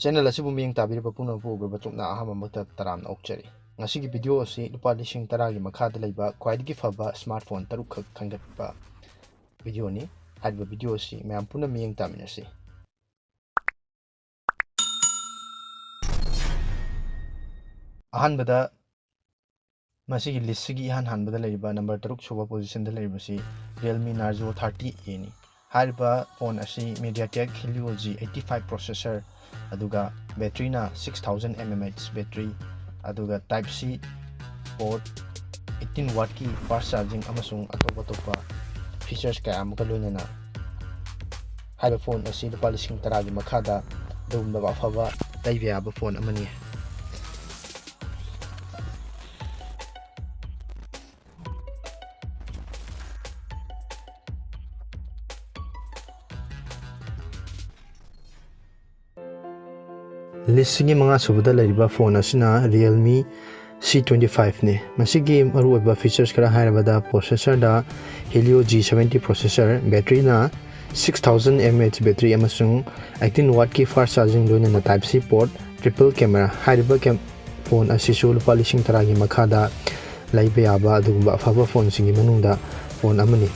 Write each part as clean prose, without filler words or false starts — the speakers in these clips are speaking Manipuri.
Channel asibu miyang tabiraba punappu ugraba chukna ahamamata taramna okchari. Ngasigi video asi lupa lising taragi makhada laiba khwaidagi faba smartphone taruk khangatpa video ni. Haiba video asi mayam puna miyang taminasi. Ahanbada masigi listigi hanbada laiba number taruk suba position da laiba si Realme Narzo 30A ni. Haiba phone asi MediaTek Helio G85 processor aduga battery na 6000 mAh battery aduga type C port 18 watt ki fast charging amasung atopa features kaya amka loinana haiba phone asi lupa lising taragi makhada dumba ba phaba taibe aba phone amani. Listing mga subada lariba phone asina Realme C25 ne. Masigi maruiba features kara hairabada processor da Helio G70 processor, battery na 6000 mAh battery amasung 18 watt ki fast charging loina na type C port, triple camera hairiba phone asisu lupa lising taragi makhada laiba yaba adugumba afaba phone singi manungda phone amani.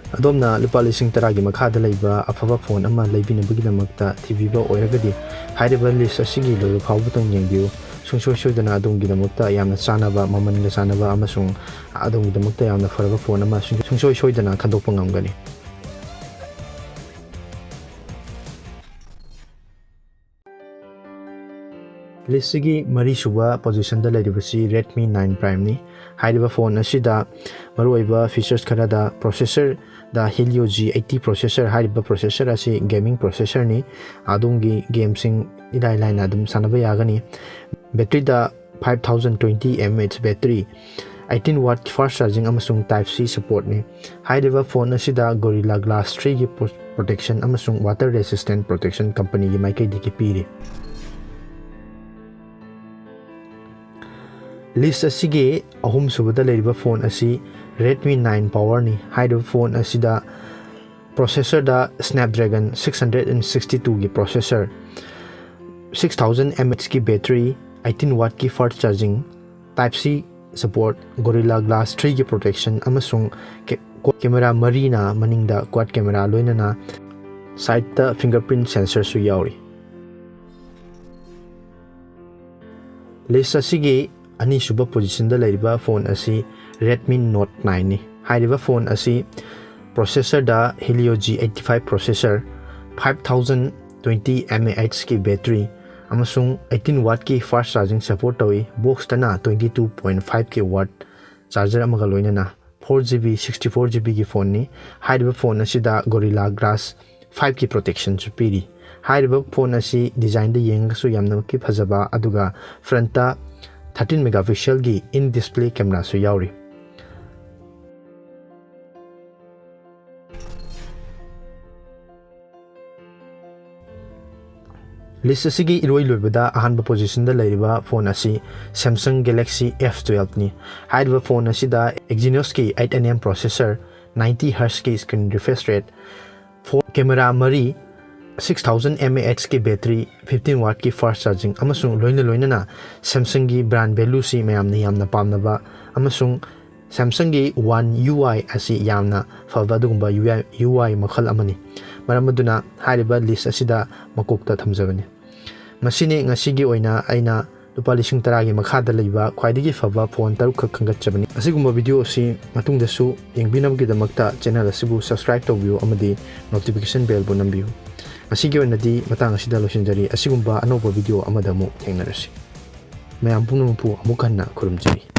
Adomna lupa lising taragi makhada laiba afaba phone ama laibinabagidamakta TV ba oiragadi hairiba list asigi loyo phawbutang yengbiu sungsoi-soidana adonggidamakta yamna chanaba mamanga chanaba amasung adonggidamakta yamna faraba phone ama sungsoi-soidana khandokpa ngamgani. Listigi mari suba position da lairibasi Redmi 9 Prime ni. Hairiba phone asida maruiba features kara da processor da Helio G80 processor hairiba processor asi gaming processor ni adongi game sing ilai na adum sanaba yagani. Battery da 5020 mAh battery 18 watt fast charging amasung type C support ni. Hairiba phone asida Gorilla Glass 3 gi protection amasung water resistant protection company gi maikai diki piri. List asigi ahum subada lariba phone asi Redmi 9 Power ni. Hairiba phone asida processor da Snapdragon 662 gi processor, 6000 mAh ki battery, 18 watt ki fast charging, type C support, Gorilla Glass 3 gi protection amasung quad camera marina maningda quad camera loinana side ta fingerprint sensor su yauri. List asigi ani suba position da lariba phone asi Redmi Note 9 ni. Hairiba phone asi processor da Helio G85 processor, 5020 mAh ki battery amasung 18 watt ki fast charging support tawi. Box tana 22.5 k watt charger amaga loinana 4GB 64GB ki phone ni. Hairiba phone asi da Gorilla Glass 5 ki protection su piri. Hairiba phone asi design da yengasu yamna ki phajaba aduga front ta 13 megapixel gi in display camera su yauri. List asigi iroi loibada ahanba position da lairiba phone asi Samsung Galaxy F12 ni. Hairiba phone asida Exynos ki 8nm processor, 90Hz ki screen refresh rate, 4 camera mari, 6000 mAh ki battery, 15 watt ki fast charging amasung loina na Samsung gi brand value si yamna pamnaba amasung Samsung gi One UI asi yamna faba dugumba UI makhal amani. Maramaduna hairiba list asida makokta thamjabani. Masini ngasigi oina aina lupa lising taragi makhada laiba khwaidagi faba phone taruk khangatjabani. Asigumba video si matungdasu yengbinamgidamakta channel asibu subscribe tawbiu amadi notification bell bu nambiu. Asigi oinadi matang asida losinjari asigumba anoba video amadamu thengnarasi. Mayam pumnamu amuk hanna khurumjari.